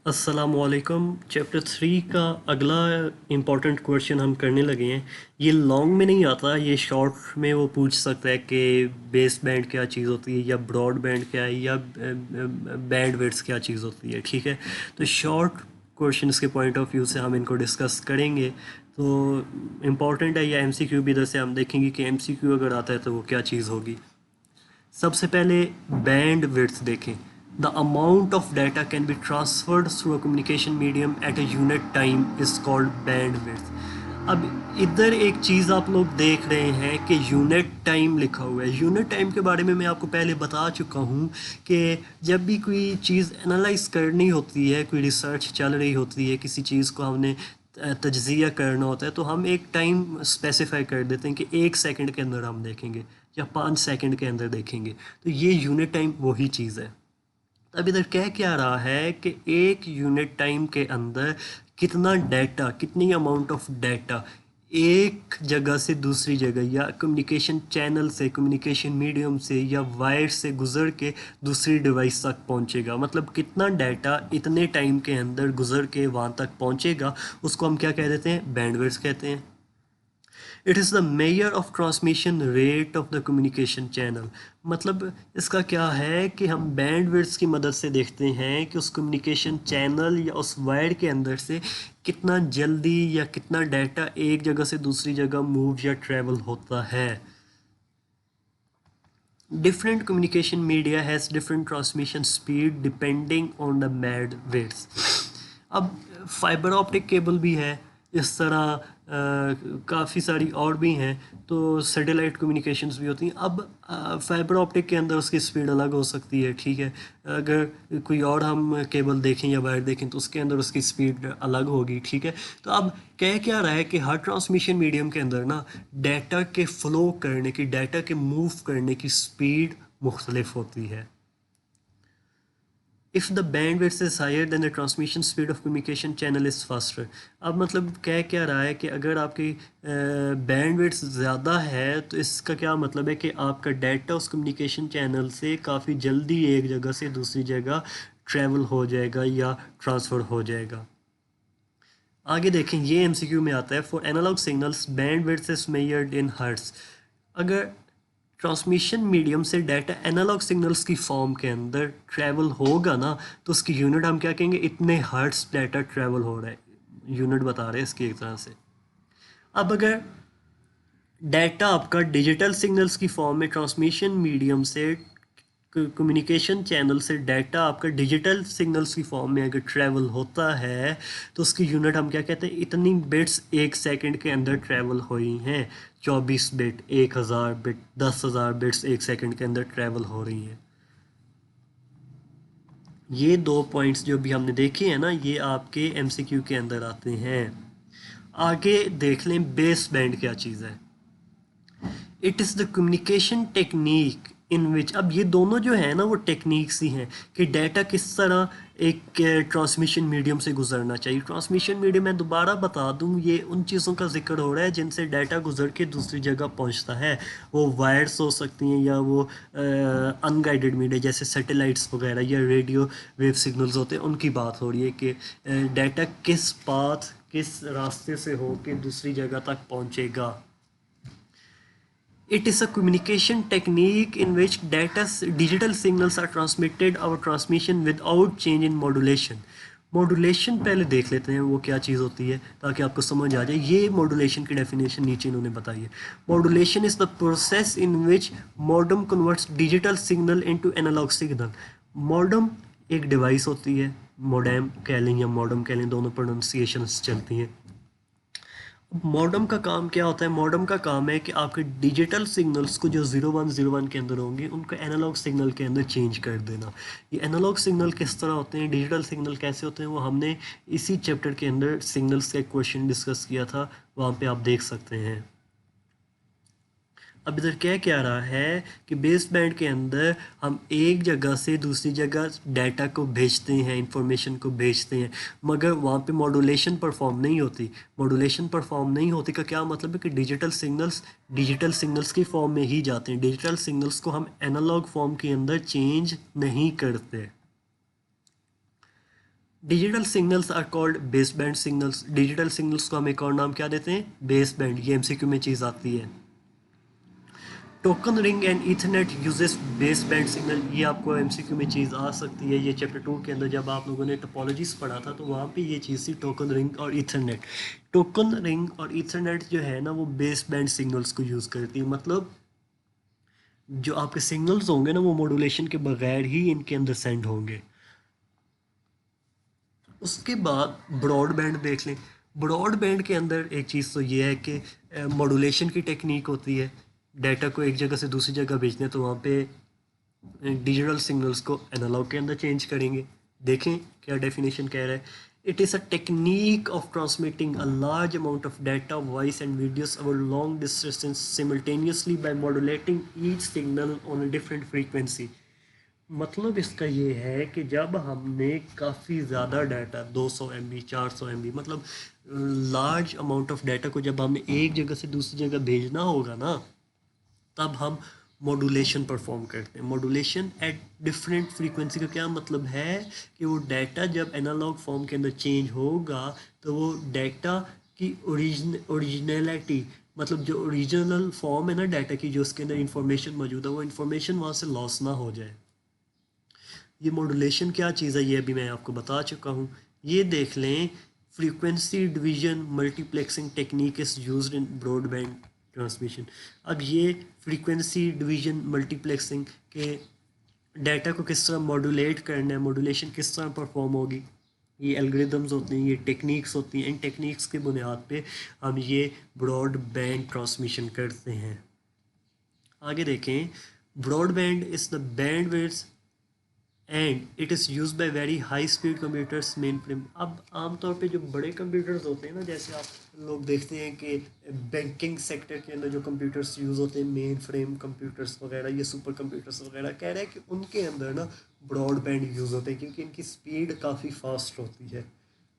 अस्सलामुअलैकुम। चैप्टर 3 का अगला इम्पॉर्टेंट क्वेश्चन हम करने लगे हैं। ये लॉन्ग में नहीं आता, ये शॉर्ट में वो पूछ सकता है कि बेस बैंड क्या चीज़ होती है या ब्रॉड बैंड क्या है या बैंड विड्थ क्या चीज़ होती है। ठीक है, तो शॉर्ट क्वेश्चंस के पॉइंट ऑफ व्यू से हम इनको डिस्कस करेंगे। तो इम्पॉर्टेंट है, या एमसीक्यू भी इधर से हम देखेंगे कि एमसीक्यू अगर आता है तो वो क्या चीज़ होगी। सबसे पहले बैंड विड्थ देखें। The amount of data can be transferred through a communication medium at a unit time is called band width. अब इधर एक चीज़ आप लोग देख रहे हैं कि यूनिट टाइम लिखा हुआ है। यूनिट टाइम के बारे में मैं आपको पहले बता चुका हूँ कि जब भी कोई चीज़ एनालाइज करनी होती है, कोई रिसर्च चल रही होती है, किसी चीज़ को हमने तज्ज़िया करना होता है, तो हम एक टाइम स्पेसिफाई कर देते हैं कि 1 सेकंड के अंदर हम देखेंगे या 5 सेकंड के अंदर देखेंगे। तो ये यूनिट टाइम वही चीज़ है। अब इधर कह क्या रहा है कि एक यूनिट टाइम के अंदर कितना डाटा, कितनी अमाउंट ऑफ डाटा एक जगह से दूसरी जगह या कम्युनिकेशन चैनल से, कम्युनिकेशन मीडियम से या वायर से गुज़र के दूसरी डिवाइस तक पहुंचेगा। मतलब कितना डाटा इतने टाइम के अंदर गुज़र के वहाँ तक पहुंचेगा, उसको हम क्या कह देते हैं? बैंडविड्थ कहते हैं। It is the measure of transmission rate of the communication channel. मतलब इसका क्या है कि हम बैंडविड्थ की मदद से देखते हैं कि उस कम्युनिकेशन चैनल या उस वायर के अंदर से कितना जल्दी या कितना डाटा एक जगह से दूसरी जगह मूव या ट्रैवल होता है। Different communication media has different transmission speed depending on the bandwidth। अब फाइबर ऑप्टिक केबल भी है, इस तरह काफ़ी सारी और भी हैं। तो सैटेलाइट कम्युनिकेशंस भी होती हैं। अब फाइबर ऑप्टिक के अंदर उसकी स्पीड अलग हो सकती है। ठीक है, अगर कोई और हम केबल देखें या वायर देखें तो उसके अंदर उसकी स्पीड अलग होगी। ठीक है, तो अब कह क्या रहा है कि हर ट्रांसमिशन मीडियम के अंदर ना डाटा के फ़्लो करने की, डाटा के मूव करने की स्पीड मुख्तलिफ होती है। If the bandwidth is higher then the transmission speed of communication channel is faster. अब मतलब कह क्या रहा है कि अगर आपकी बैंडविड्थ ज़्यादा है तो इसका क्या मतलब है कि आपका डाटा उस कम्युनिकेशन चैनल से काफ़ी जल्दी एक जगह से दूसरी जगह ट्रैवल हो जाएगा या ट्रांसफ़र हो जाएगा। आगे देखें, ये एमसीक्यू में आता है। For analogue signals bandwidth is measured in hertz. अगर ट्रांसमिशन मीडियम से डाटा एनालॉग सिग्नल्स की फॉर्म के अंदर ट्रैवल होगा ना, तो उसकी यूनिट हम क्या कहेंगे? इतने हर्ट्ज डाटा ट्रैवल हो रहा है, यूनिट बता रहे हैं इसकी एक तरह से। अब अगर डाटा आपका डिजिटल सिग्नल्स की फॉर्म में ट्रांसमिशन मीडियम से, कम्युनिकेशन चैनल से डाटा आपका डिजिटल सिग्नल्स की फॉर्म में अगर ट्रैवल होता है तो उसकी यूनिट हम क्या कहते हैं? इतनी बिट्स 1 सेकंड के अंदर ट्रैवल हुई हैं। 24 बिट, 1000 बिट, 10,000 बिट्स 1 सेकंड के अंदर ट्रैवल हो रही हैं। ये दो पॉइंट्स जो भी हमने देखे हैं ना, ये आपके एमसीक्यू के अंदर आते हैं। आगे देख लें, बेस बैंड क्या चीज़ है। It is the communication technique in which. अब ये दोनों जो है ना वो टेक्निक्स ही हैं कि डाटा किस तरह एक ट्रांसमिशन मीडियम से गुजरना चाहिए। ट्रांसमिशन मीडियम मैं दोबारा बता दूं, ये उन चीज़ों का जिक्र हो रहा है जिनसे डाटा गुजर के दूसरी जगह पहुंचता है। वो वायर्स हो सकती हैं या वो अनगाइडेड मीडिया जैसे सैटेलाइट्स वगैरह या रेडियो वेव सिग्नल्स होते हैं, उनकी बात हो रही है कि डाटा किस पाथ, किस रास्ते से हो के दूसरी जगह तक पहुंचेगा। It is a communication technique in which digital signals are transmitted or transmission without change in modulation। Modulation पहले देख लेते हैं वो क्या चीज़ होती है ताकि आपको समझ आ जाए। ये मॉड्यूलेशन की डेफिनेशन नीचे इन्होंने बताई है। Modulation is the process in which modem converts digital signal into analogue signal. Modem एक डिवाइस होती है, मोडेम कह लें या मॉडम कह लें, दोनों प्रोनाउंसिएशंस चलती हैं। मॉडम का काम क्या होता है? मॉडम का काम है कि आपके डिजिटल सिग्नल्स को जो 0101 के अंदर होंगे उनको एनालॉग सिग्नल के अंदर चेंज कर देना। ये एनालॉग सिग्नल किस तरह होते हैं, डिजिटल सिग्नल कैसे होते हैं, वो हमने इसी चैप्टर के अंदर सिग्नल्स का एक क्वेश्चन डिस्कस किया था, वहाँ पे आप देख सकते हैं। अब इधर क्या रहा है कि बेस बैंड के अंदर हम एक जगह से दूसरी जगह डाटा को भेजते हैं, इंफॉर्मेशन को भेजते हैं, मगर वहाँ पे मॉड्यूलेशन परफॉर्म नहीं होती। मॉड्यूलेशन परफॉर्म नहीं होती का क्या मतलब है कि डिजिटल सिग्नल्स की फॉर्म में ही जाते हैं। डिजिटल सिग्नल्स को हम एनालॉग फॉर्म के अंदर चेंज नहीं करते। Digital signals are called base band signals. Digital signals को हम एक और नाम क्या देते हैं? Base band. ये एमसीक्यू में चीज़ आती है। Token ring and Ethernet uses base band signal. ये आपको एमसीक्यू में चीज़ आ सकती है। ये चैप्टर 2 के अंदर जब आप लोगों ने टोपोलॉजीज पढ़ा था तो वहाँ पे ये चीज़ थी, टोकन रिंग और ईथरनेट। टोकन रिंग और ईथरनेट जो है ना वो बेस बैंड सिग्नल्स को यूज़ करती है। मतलब जो आपके सिग्नल्स होंगे ना वो मॉड्यूलेशन के बगैर ही इनके अंदर सेंड होंगे। उसके बाद ब्रॉडबैंड देख लें। ब्रॉडबैंड के अंदर एक चीज़ तो ये है कि मॉड्यूलेशन की टेक्निक होती है। डाटा को एक जगह से दूसरी जगह भेजने तो वहाँ पे डिजिटल सिग्नल्स को एनालॉग के अंदर चेंज करेंगे। देखें क्या डेफिनेशन कह रहा है। It is a technique of transmitting a large amount of data, voice and videos over long distance simultaneously by modulating each signal on a different frequency. मतलब इसका ये है कि जब हमने काफ़ी ज़्यादा डाटा 200 MB 400 MB मतलब लार्ज अमाउंट ऑफ डाटा को जब हमें एक जगह से दूसरी जगह भेजना होगा ना, तब हम मॉड्यूलेशन परफॉर्म करते हैं। मॉड्यूलेशन एट डिफरेंट फ्रीक्वेंसी का क्या मतलब है कि वो डाटा जब एनालॉग फॉर्म के अंदर चेंज होगा तो वो डाटा की ओरिजिनलिटी, मतलब जो ओरिजिनल फॉर्म है ना डाटा की, जो उसके अंदर इंफॉर्मेशन मौजूद है, वो इंफॉर्मेशन वहाँ से लॉस ना हो जाए। ये मॉड्यूलेशन क्या चीज़ है ये अभी मैं आपको बता चुका हूँ। ये देख लें, frequency division multiplexing technique is used in broadband transmission. अब ये फ्रीक्वेंसी डिवीजन मल्टीप्लेक्सिंग के डाटा को किस तरह मॉड्यूलेट करना है, मॉड्यूलेशन किस तरह परफॉर्म होगी, ये एल्गोरिदम्स होते हैं, ये टेक्निक्स होती हैं। इन टेक्निक्स के बुनियाद पे हम ये ब्रॉडबैंड ट्रांसमिशन करते हैं। आगे देखें, broadband is the bandwidth and it is use by very high speed computers main frame. अब आमतौर पे जो बड़े कंप्यूटर्स होते हैं ना, जैसे आप लोग देखते हैं कि बैंकिंग सेक्टर के अंदर जो कंप्यूटर्स यूज़ होते हैं, मेन फ्रेम कंप्यूटर्स वगैरह, ये सुपर कंप्यूटर्स वगैरह, कह रहा है कि उनके अंदर ना ब्रॉडबैंड यूज़ होते हैं क्योंकि इनकी स्पीड काफ़ी फास्ट होती है।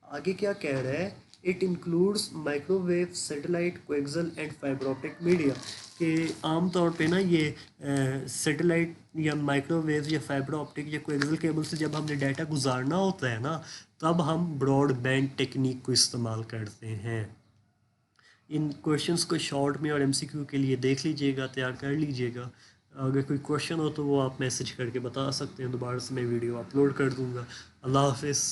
आगे क्या कह रहा है, it includes microwave, satellite, coaxial and fibre optic media. कि आमतौर पे ना ये सैटेलाइट या माइक्रोवेव या फाइबर ऑप्टिक या कोएक्सियल केबल से जब हमने डाटा गुजारना होता है ना, तब हम ब्रॉडबैंड टेक्निक को इस्तेमाल करते हैं। इन क्वेश्चंस को शॉर्ट में और एमसीक्यू के लिए देख लीजिएगा, तैयार कर लीजिएगा। अगर कोई क्वेश्चन हो तो वो आप मैसेज करके बता सकते हैं, दोबारा से मैं वीडियो अपलोड कर दूँगा। अल्लाह हाफिज़।